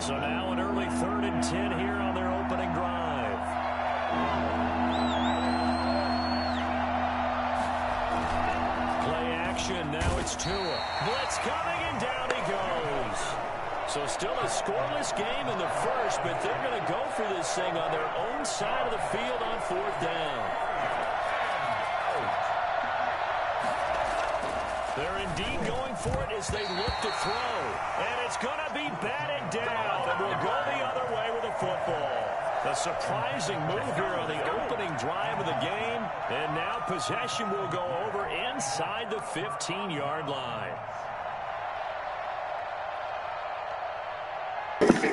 So now an early 3rd and 10 here on their opening drive. Play action. Now it's Tua. Blitz coming, and down he goes. So still a scoreless game in the first, but they're going to go for this thing on their own side of the field on 4th down. They're indeed going for it as they look to throw. And it's going to be batted down, and will go the other way with the football. A surprising move here on the opening drive of the game. And now possession will go over inside the 15-yard line.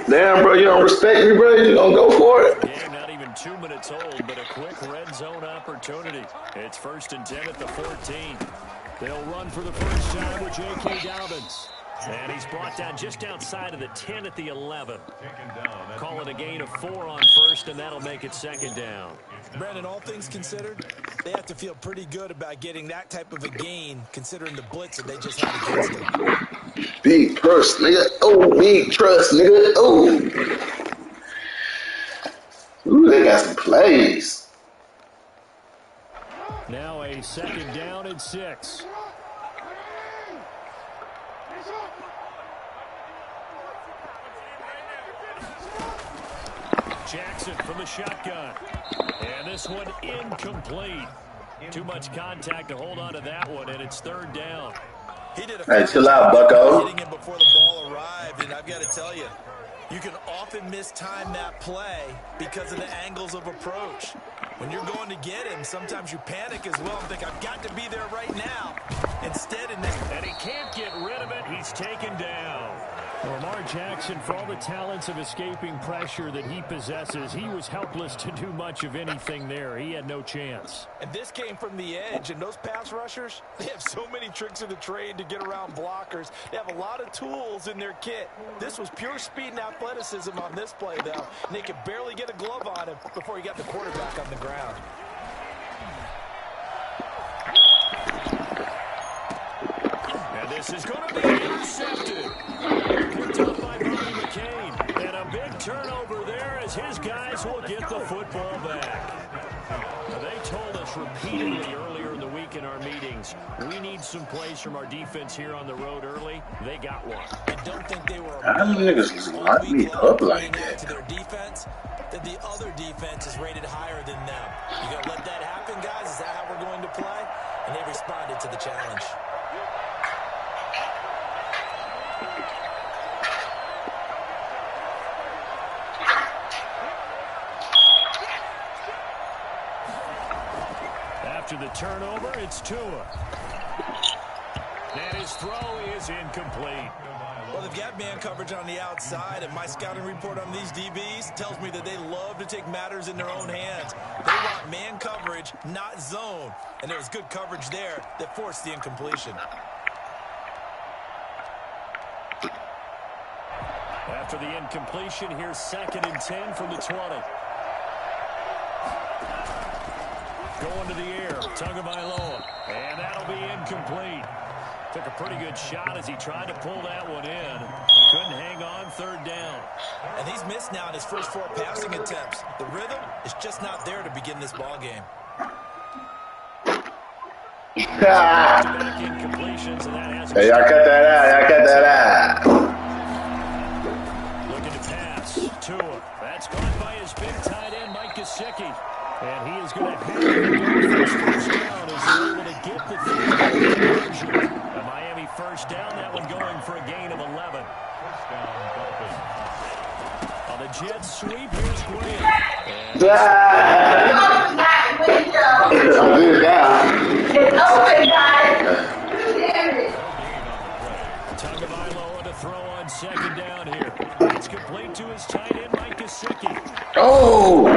Damn, bro, you don't respect me, bro? You don't go for it? Game not even 2 minutes old, but a quick red zone opportunity. It's 1st and 10 at the 14. They'll run for the first time with J.K. Dobbins. And he's brought down just outside of the 10 at the 11. Call it a gain of 4 on first, and that'll make it 2nd down. Brandon, all things considered, they have to feel pretty good about getting that type of a gain, considering the blitz that they just had against them. Big trust, nigga. Oh, big trust, nigga. Oh. Ooh, they got some plays. Now a 2nd down and 6. Jackson from the shotgun. And this one incomplete. Too much contact to hold on to that one, and it's 3rd down. He did a hey, chill out, bucko. Hitting him before the ball arrived, and I've got to tell you, you can often mistime that play because of the angles of approach. When you're going to get him, sometimes you panic as well and think, I've got to be there right now. Instead, and he can't get rid of it. He's taken down. Lamar Jackson, for all the talents of escaping pressure that he possesses, he was helpless to do much of anything there. He had no chance. And this came from the edge, and those pass rushers, they have so many tricks of the trade to get around blockers. They have a lot of tools in their kit. This was pure speed and athleticism on this play, though, and they could barely get a glove on him before he got the quarterback on the ground. And this is going to be intercepted. Picked up by Bobby McCain. And a big turnover there as his guys will get the football back. Now, they told us repeatedly earlier in the week in our meetings, we need some plays from our defense here on the road early. They got one. I don't think they were How them niggas lock me up like that? To their defense, that the other defense is rated higher than them. You gonna let that happen, guys? Is that how we're going to play? And they responded to the challenge. After the turnover, it's Tua. And his throw is incomplete. Well, they've got man coverage on the outside, and my scouting report on these DBs tells me that they love to take matters in their own hands. They want man coverage, not zone. And there was good coverage there that forced the incompletion. After the incompletion, here's 2nd and 10 from the 20. Going to the air, Tagovailoa, and that'll be incomplete. Took a pretty good shot as he tried to pull that one in. Couldn't hang on, 3rd down. And he's missed now in his first 4 passing attempts. The rhythm is just not there to begin this ball game. Incompletions, and that has Hey, y'all cut that out. Y'all cut that out. Looking to pass. Tua. That's caught by his big tight end, Mike Gesicki. And he is going to have the Dolphins first down as they're able to get the conversion. A Miami first down, that one going for a gain of 11. On the Jets sweep, here's Green. It's open, guys. Tagovailoa to throw on 2nd down here. It's complete to his tight end, Mike Gesicki. Oh!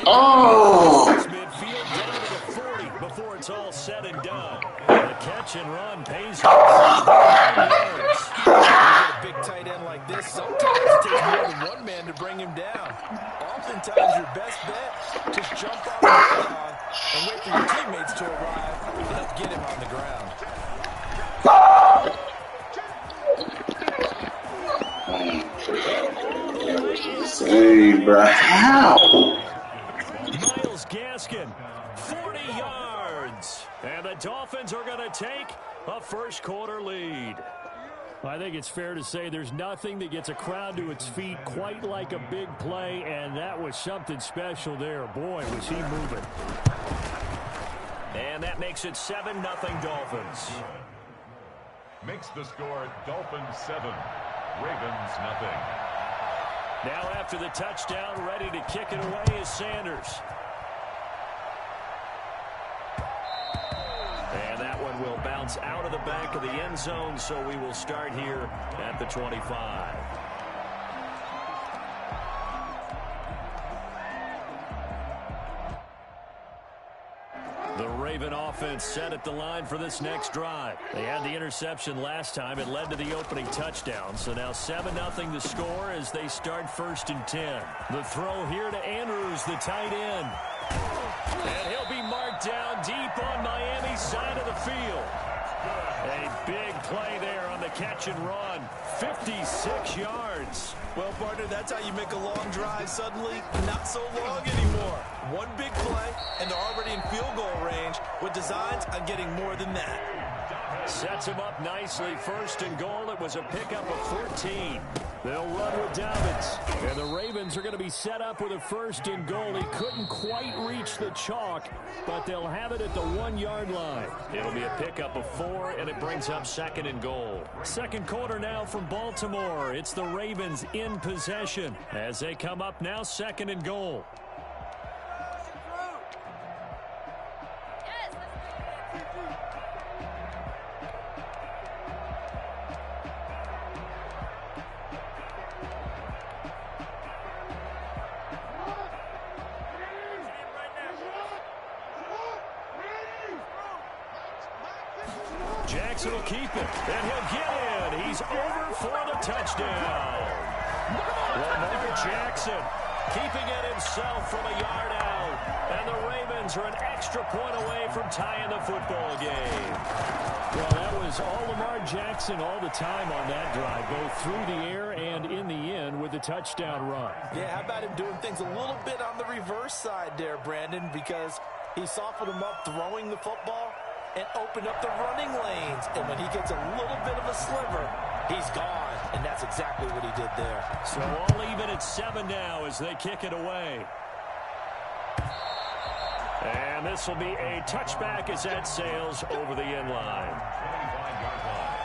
Oh! Midfield down to the 40 before it's all said and done. The catch and run pays off. You get a big tight end like this, sometimes it takes more than one man to bring him down. Oftentimes your best bet, just jump off the ground and wait for your teammates to arrive and help get him on the ground. bro. How? Myles Gaskin, 40 yards. And the Dolphins are going to take a first quarter lead. I think it's fair to say there's nothing that gets a crowd to its feet quite like a big play, and that was something special there. Boy, was he moving. And that makes it 7-0 Dolphins. Makes the score Dolphins 7, Ravens nothing. Now after the touchdown, ready to kick it away is Sanders. And that one will bounce out of the back of the end zone, so we will start here at the 25. The Raven offense set at the line for this next drive. They had the interception last time. It led to the opening touchdown. So now 7-0 the score as they start 1st and 10. The throw here to Andrews, the tight end. And he'll be marked down deep on Miami's side of the field. A big play there on the catch and run. 56 yards. Well, partner, that's how you make a long drive suddenly not so long anymore. One big play, and they're already in field goal range with designs on getting more than that. Sets him up nicely. 1st and goal. It was a pickup of 14. They'll run with Dobbins. And the Ravens are going to be set up with a 1st and goal. He couldn't quite reach the chalk, but they'll have it at the 1-yard line. It'll be a pickup of 4, and it brings up 2nd and goal. Second quarter now from Baltimore. It's the Ravens in possession as they come up now 2nd and goal. Jackson will keep it, and he'll get in. He's over for the touchdown. Lamar Jackson keeping it himself from a yard out. And the Ravens are an extra point away from tying the football game. Well, that was all Lamar Jackson all the time on that drive, both through the air and in the end with the touchdown run. Yeah, how about him doing things a little bit on the reverse side there, Brandon, because he softened him up throwing the football and opened up the running lanes. And when he gets a little bit of a sliver, he's gone. And that's exactly what he did there. So all even at 7 now as they kick it away. And this will be a touchback as that sails over the end line. 25-yard line.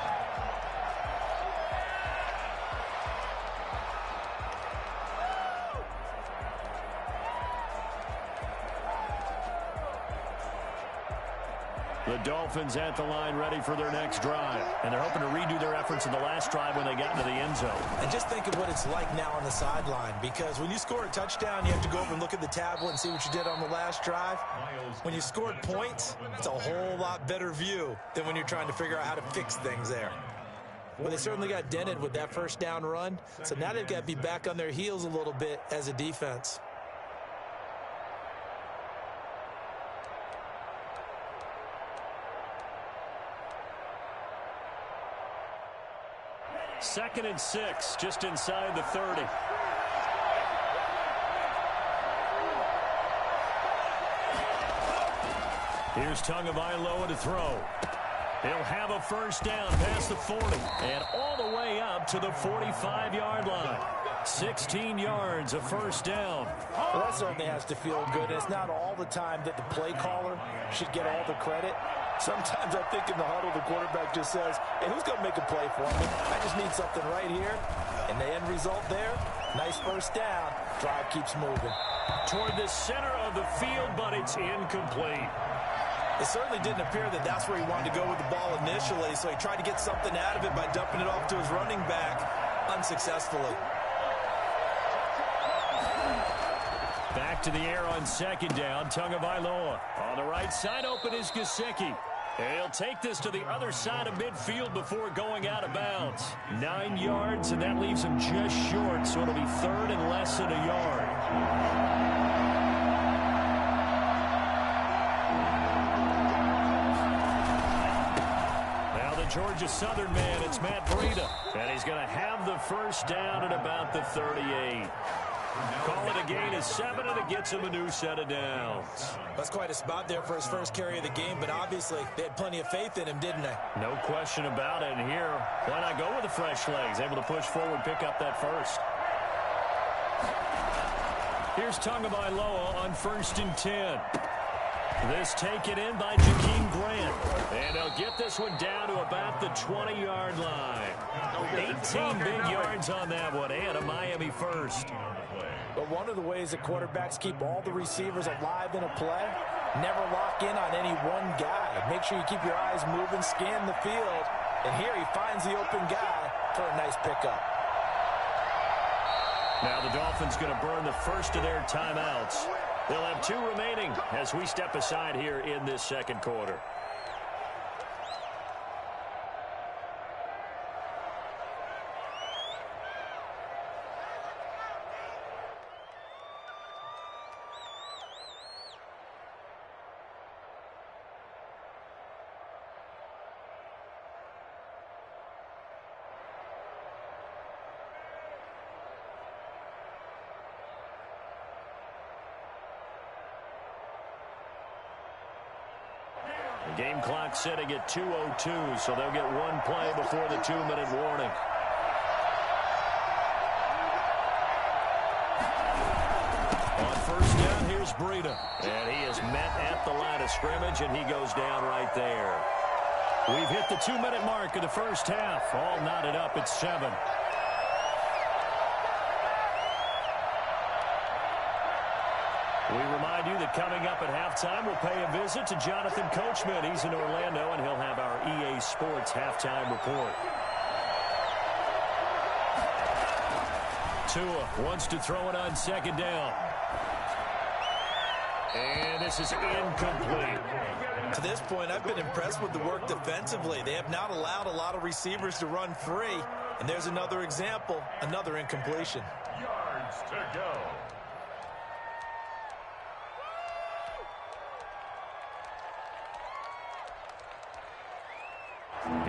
The Dolphins at the line ready for their next drive. And they're hoping to redo their efforts in the last drive when they got into the end zone. And just think of what it's like now on the sideline, because when you score a touchdown, you have to go over and look at the tablet and see what you did on the last drive. When you scored points, it's a whole lot better view than when you're trying to figure out how to fix things there. Well, they certainly got dented with that first down run, so now they've got to be back on their heels a little bit as a defense. Second and 6, just inside the 30. Here's Tagovailoa to throw. He'll have a first down past the 40 and all the way up to the 45-yard line. 16 yards, a first down. Well, that certainly has to feel good. It's not all the time that the play caller should get all the credit. Sometimes I think in the huddle, the quarterback just says, hey, who's going to make a play for me? I just need something right here. And the end result there, nice first down. Drive keeps moving. Toward the center of the field, but it's incomplete. It certainly didn't appear that that's where he wanted to go with the ball initially, so he tried to get something out of it by dumping it off to his running back unsuccessfully. Back to the air on second down. Tagovailoa on the right side. Open is Gesicki. He'll take this to the other side of midfield before going out of bounds. 9 yards, and that leaves him just short, so it'll be third and less than a yard. Now the Georgia Southern man, it's Matt Breida, and he's going to have the first down at about the 38. Call it a gain of 7, and it gets him a new set of downs. That's quite a spot there for his first carry of the game, but obviously they had plenty of faith in him, didn't they? No question about it. And here, why not go with the fresh legs? Able to push forward, pick up that first. Here's Tagovailoa on 1st and 10. This taken in by Jakeem Grant. And they'll get this one down to about the 20-yard line. 18 big yards on that one, and a Miami first. But one of the ways that quarterbacks keep all the receivers alive in a play, never lock in on any one guy. Make sure you keep your eyes moving, scan the field. And here he finds the open guy for a nice pickup. Now the Dolphins going to burn the first of their timeouts. They'll have 2 remaining as we step aside here in this second quarter. The game clock setting at 2:02, so they'll get 1 play before the 2-minute warning. On 1st down, here's Breida. And he is met at the line of scrimmage, and he goes down right there. We've hit the 2-minute mark of the first half. All knotted up at 7. We remind you that coming up at halftime, we'll pay a visit to Jonathan Coachman. He's in Orlando, and he'll have our EA Sports halftime report. Tua wants to throw it on 2nd down. And this is incomplete. To this point, I've been impressed with the work defensively. They have not allowed a lot of receivers to run free. And there's another example, another incompletion. Yards to go.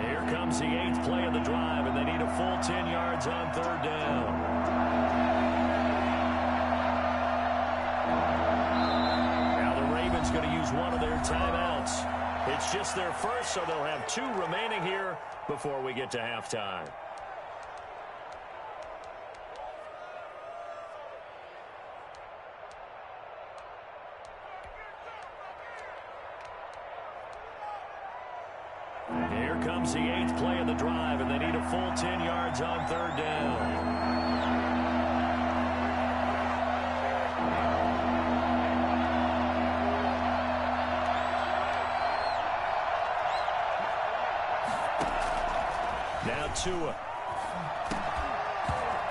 Here comes the 8th play of the drive, and they need a full 10 yards on 3rd down. Now the Ravens going to use one of their timeouts. It's just their first, so they'll have 2 remaining here before we get to halftime. Here comes the 8th play of the drive, and they need a full 10 yards on 3rd down. Now Tua.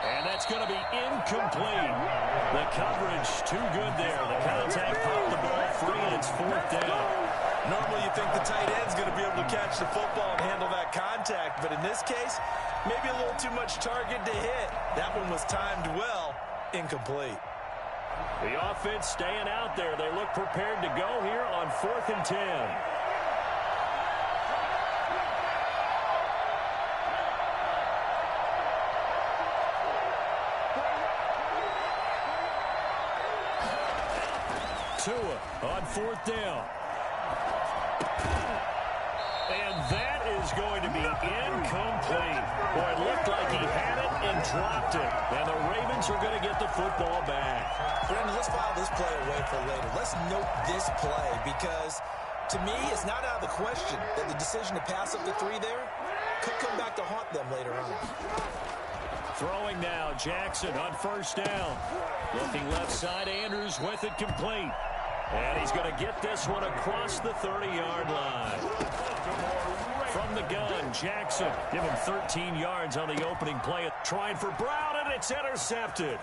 And that's going to be incomplete. The coverage too good there. The contact popped the ball free, and it's 4th down. Normally you think the tight end's going to be able to catch the football and handle that contact, but in this case, maybe a little too much target to hit. That one was timed well, incomplete. The offense staying out there. They look prepared to go here on 4th and 10. Tua on 4th down. And that is going to be incomplete. Boy, it looked like he had it and dropped it. And the Ravens are going to get the football back. Brandon, let's file this play away for later. Let's note this play because, to me, it's not out of the question that the decision to pass up the 3 there could come back to haunt them later on. Throwing now, Jackson on 1st down. Looking left side, Andrews with it complete. And he's going to get this one across the 30-yard line. From the gun, Jackson, give him 13 yards on the opening play. Trying for Brown, and it's intercepted.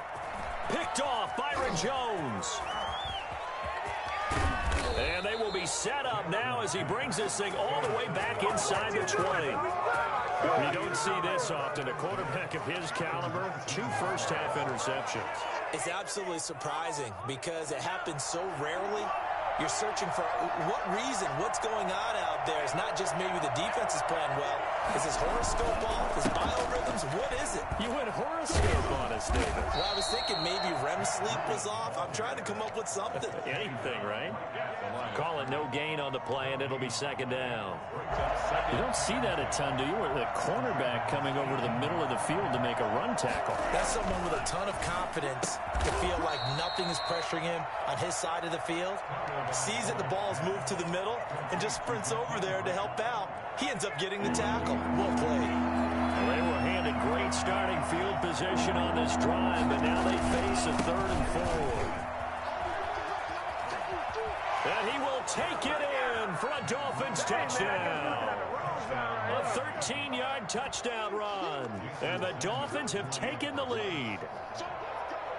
Picked off Byron Jones. And they will be set up now as he brings this thing all the way back inside the 20. You don't see this often. A quarterback of his caliber, 2 first-half interceptions. It's absolutely surprising because it happens so rarely. You're searching for what reason, what's going on out there. It's not just maybe the defense is playing well. Is his horoscope off? His biorhythms? What is it? You went horoscope on us. this, David? Well, I was thinking maybe REM sleep was off. I'm trying to come up with something. Anything, right? Call it no gain on the play, and it'll be second down. You don't see that a ton, do you? Where the cornerback coming over to the middle of the field to make a run tackle. That's someone with a ton of confidence to feel like nothing is pressuring him on his side of the field. Sees that the ball is moved to the middle and just sprints over there to help out. He ends up getting the tackle. Well played. Well, they were handed great starting field position on this drive, but now they face a 3rd and 4. And he will take it in for a Dolphins touchdown. A 13-yard touchdown run. And the Dolphins have taken the lead.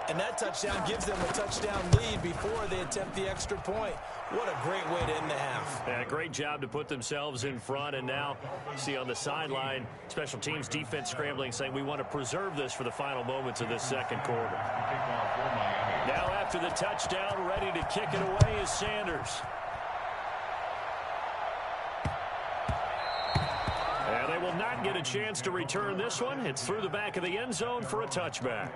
And that touchdown gives them a touchdown lead before they attempt the extra point. What a great way to end the half. Yeah, great job to put themselves in front. And now, see on the sideline, special teams defense scrambling, saying we want to preserve this for the final moments of this second quarter. Now after the touchdown, ready to kick it away is Sanders. And they will not get a chance to return this one. It's through the back of the end zone for a touchback.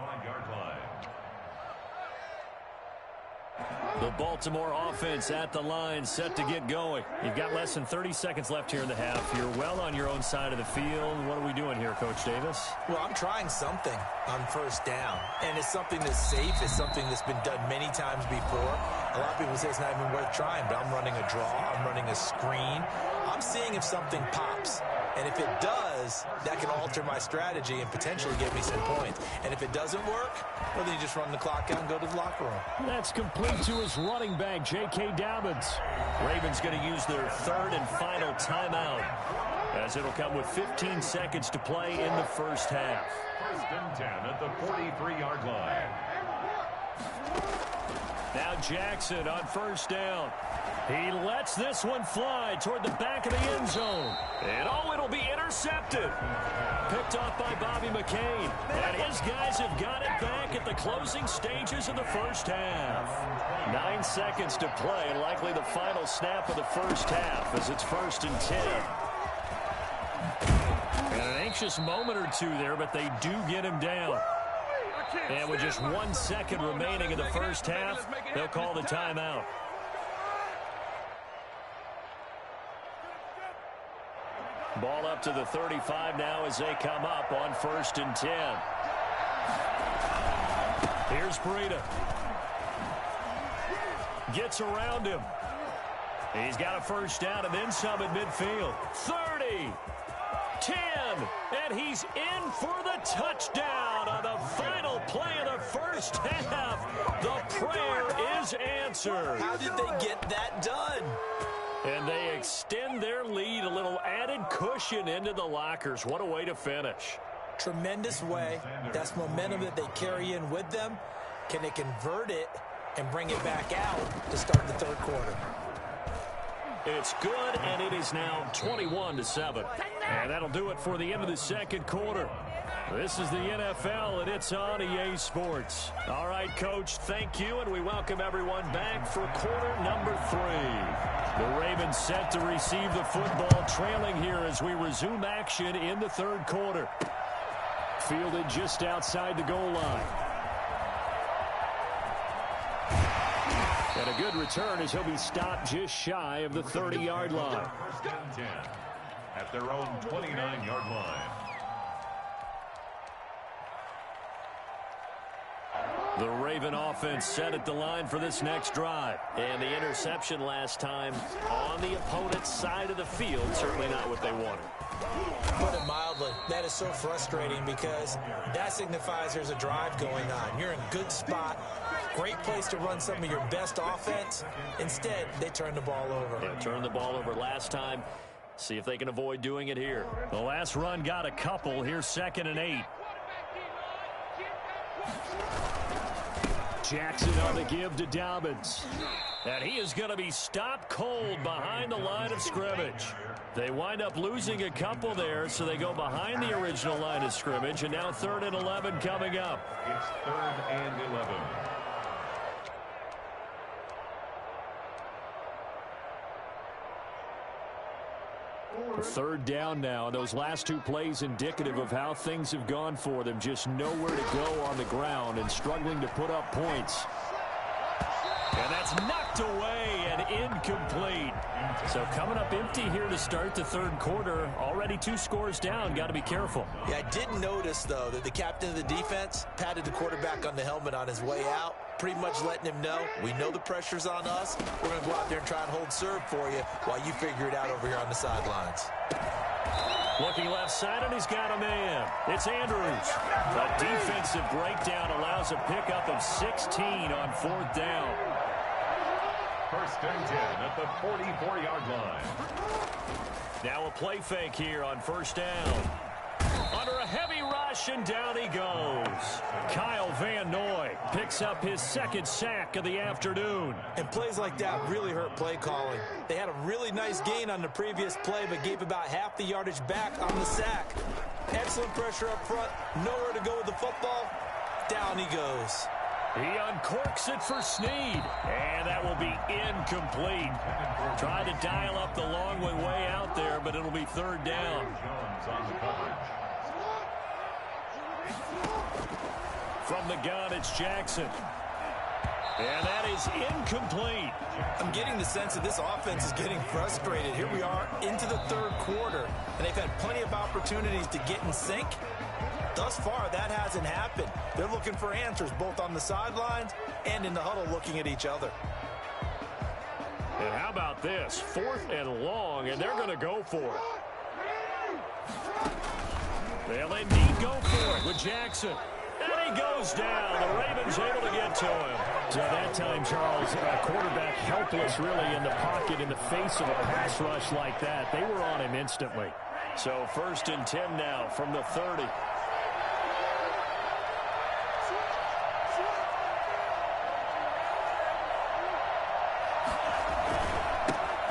The Baltimore offense at the line, set to get going. You've got less than 30 seconds left here in the half. You're well on your own side of the field. What are we doing here, Coach Davis? Well, I'm trying something on first down, and it's something that's safe. It's something that's been done many times before. A lot of people say it's not even worth trying, but I'm running a draw. I'm running a screen. I'm seeing if something pops. And if it does, that can alter my strategy and potentially give me some points. And if it doesn't work, well, then you just run the clock out and go to the locker room. That's complete to his running back, J.K. Dobbins. Ravens going to use their 3rd and final timeout, as it'll come with 15 seconds to play in the first half. 1st and 10 at the 43-yard line. Now Jackson on first down. He lets this one fly toward the back of the end zone. And oh, it'll be intercepted. Picked off by Bobby McCain. And his guys have got it back at the closing stages of the first half. 9 seconds to play, likely the final snap of the first half as it's 1st and 10. And an anxious moment or two there, but they do get him down. And with just 1 second remaining in the first half, they'll call the timeout. Ball up to the 35 now as they come up on 1st and 10. Here's Breida. Gets around him. He's got a first down and then some at midfield. 30, 10, and he's in for the touchdown on the final play of the first half. The prayer is answered. How did they get that done? And they extend their lead, a little added cushion into the lockers. What a way to finish. Tremendous way. That's momentum that they carry in with them. Can they convert it and bring it back out to start the 3rd quarter? It's good, and it is now 21-7. And that'll do it for the end of the second quarter. This is the NFL, and it's on EA Sports. All right, Coach, thank you, and we welcome everyone back for quarter number 3. The Ravens set to receive the football, trailing here as we resume action in the 3rd quarter. Fielded just outside the goal line. And a good return as he'll be stopped just shy of the 30-yard line. 1st and 10 at their own 29-yard line. The Raven offense set at the line for this next drive. And the interception last time on the opponent's side of the field, certainly not what they wanted. Put it mildly, that is so frustrating because that signifies there's a drive going on. You're in a good spot, great place to run some of your best offense. Instead, they turn the ball over. Yeah, turned the ball over last time. See if they can avoid doing it here. The last run got a couple. Here's 2nd and 8. Jackson on the give to Dobbins. And he is going to be stopped cold behind the line of scrimmage. They wind up losing a couple there, so they go behind the original line of scrimmage, and now 3rd and 11 coming up. It's 3rd and 11. Third down now, and those last two plays indicative of how things have gone for them. Just nowhere to go on the ground and struggling to put up points. And that's knocked away and incomplete. So coming up empty here to start the third quarter. Already 2 scores down. Got to be careful. Yeah, I did notice, though, that the captain of the defense patted the quarterback on the helmet on his way out, pretty much letting him know, we know the pressure's on us. We're going to go out there and try and hold serve for you while you figure it out over here on the sidelines. Looking left side, and he's got a man. It's Andrews. A defensive breakdown allows a pickup of 16 on 4th down. First and 10 at the 44-yard line. Now a play fake here on 1st down. Under a heavy rush, and down he goes. Kyle Van Noy picks up his 2nd sack of the afternoon. And plays like that really hurt play calling. They had a really nice gain on the previous play, but gave about half the yardage back on the sack. Excellent pressure up front. Nowhere to go with the football. Down he goes. He uncorks it for Snead, and that will be incomplete. Tried to dial up the long way out there, but it'll be 3rd down. From the gun, it's Jackson. And that is incomplete. I'm getting the sense that this offense is getting frustrated. Here we are into the 3rd quarter, and they've had plenty of opportunities to get in sync. Thus far, that hasn't happened. They're looking for answers both on the sidelines and in the huddle looking at each other. And how about this? 4th and long, and they're going to go for it. They'll indeed go for it with Jackson. And he goes down. The Ravens able to get to him. So that time, Charles, quarterback helpless really in the pocket in the face of a pass rush like that. They were on him instantly. So 1st and 10 now from the 30.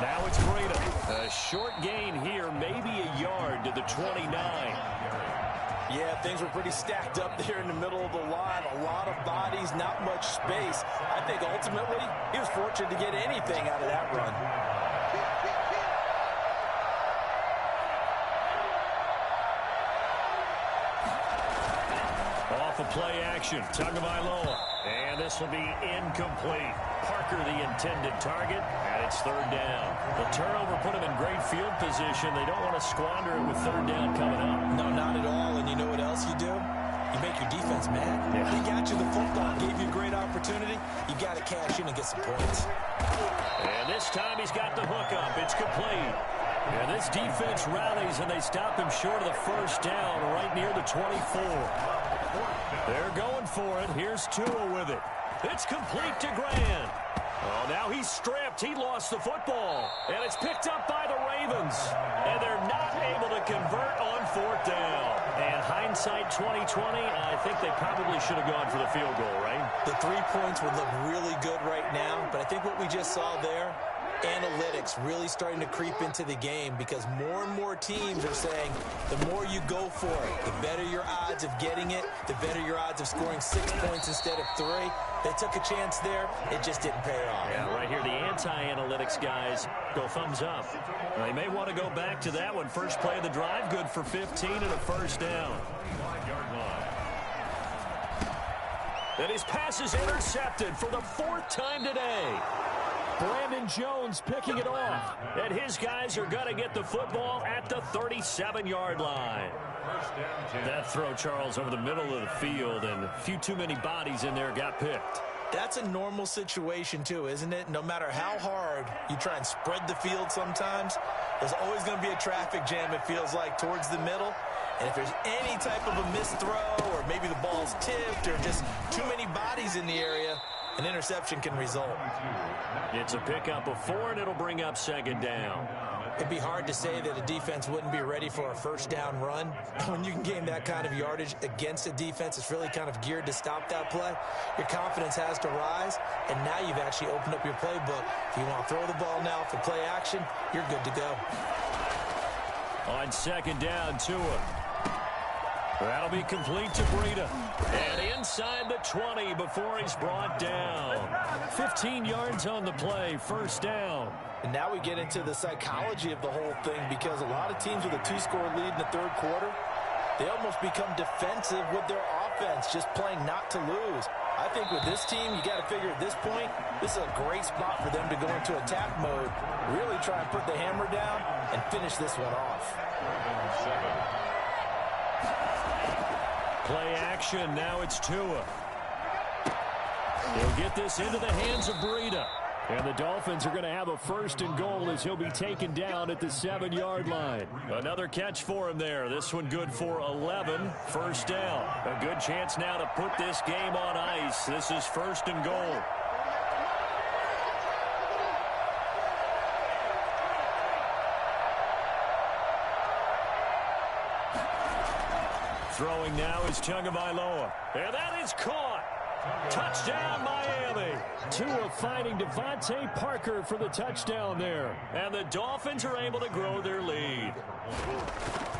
Now it's Breda. A short gain here, maybe a yard to the 29. Yeah, things were pretty stacked up there in the middle of the line. A lot of bodies, not much space. I think ultimately he was fortunate to get anything out of that run. Off of play action, Tagovailoa. And this will be incomplete. Parker the intended target, and it's 3rd down. The turnover put him in great field position. They don't want to squander it with 3rd down coming up. No, not at all. And you know what else you do? You make your defense mad. Yeah. They got you the football, gave you a great opportunity. You got to cash in and get some points. And this time he's got the hook up. It's complete. And this defense rallies, and they stop him short of the 1st down right near the 24. They're going for it. Here's Tua with it. It's complete to Grant. Oh, now he's stripped. He lost the football. And it's picked up by the Ravens. And they're not able to convert on 4th down. And hindsight 2020, I think they probably should have gone for the field goal, right? The 3 points would look really good right now. But I think what we just saw there, analytics really starting to creep into the game, because more and more teams are saying the more you go for it, the better your odds of getting it, the better your odds of scoring 6 points instead of 3. They took a chance there. It just didn't pay off. Yeah, right here, the anti-analytics guys go thumbs up. They may want to go back to that one. First play of the drive, good for 15 and a 1st down. And his pass is intercepted for the 4th time today. Brandon Jones picking it off. And his guys are going to get the football at the 37-yard line. That throw, Charles, over the middle of the field, and a few too many bodies in there got picked. That's a normal situation, too, isn't it? No matter how hard you try and spread the field sometimes, there's always going to be a traffic jam, it feels like, towards the middle. And if there's any type of a missed throw, or maybe the ball's tipped, or just too many bodies in the area, an interception can result. It's a pickup of 4, and it'll bring up 2nd down. It'd be hard to say that a defense wouldn't be ready for a 1st down run. When you can gain that kind of yardage against a defense that's really kind of geared to stop that play, your confidence has to rise, and now you've actually opened up your playbook. If you want to throw the ball now for play action, you're good to go. On 2nd down, Tua. That'll be complete to Breda. And inside the 20 before he's brought down. 15 yards on the play, 1st down. And now we get into the psychology of the whole thing, because a lot of teams with a 2-score lead in the third quarter, they almost become defensive with their offense, just playing not to lose. I think with this team, you got to figure at this point, this is a great spot for them to go into attack mode, really try and put the hammer down and finish this one off. Play action. Now it's Tua. He'll get this into the hands of Breida. And the Dolphins are going to have a 1st and goal as he'll be taken down at the 7-yard line. Another catch for him there. This one good for 11. First down. A good chance now to put this game on ice. This is 1st and goal. Throwing now is Tagovailoa. And that is caught. Touchdown, Miami. Tua finding Devontae Parker for the touchdown there. And the Dolphins are able to grow their lead.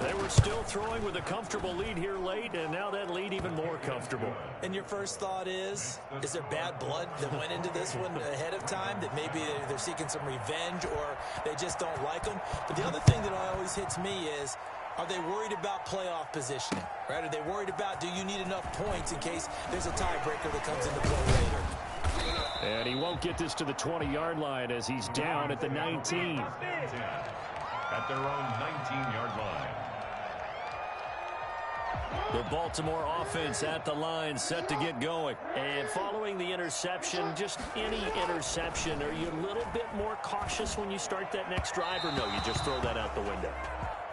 They were still throwing with a comfortable lead here late, and now that lead even more comfortable. And your first thought is there bad blood that went into this one ahead of time, that maybe they're seeking some revenge or they just don't like them? But the other thing that always hits me is, are they worried about playoff positioning? Right? Are they worried about, do you need enough points in case there's a tiebreaker that comes into play later? And he won't get this to the 20-yard line as he's down at the 19. At their own 19-yard line. The Baltimore offense at the line, set to get going. And following the interception, just any interception, are you a little bit more cautious when you start that next drive, or no, you just throw that out the window?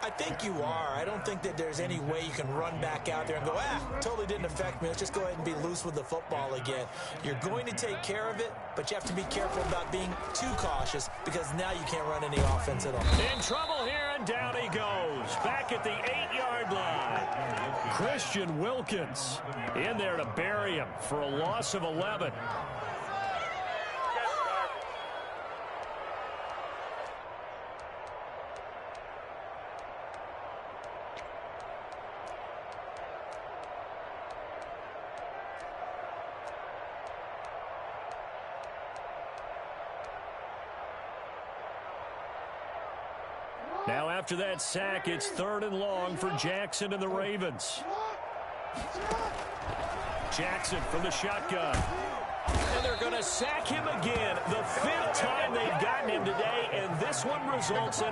I think you are. I don't think that there's any way you can run back out there and go, totally didn't affect me. Let's just go ahead and be loose with the football again. You're going to take care of it, but you have to be careful about being too cautious, because now you can't run any offense at all. In trouble here, and down he goes. Back at the 8-yard line. Christian Wilkins in there to bury him for a loss of 11. Now after that sack, it's 3rd and long for Jackson and the Ravens. Jackson from the shotgun. And they're going to sack him again. The 5th time they've gotten him today, and this one results in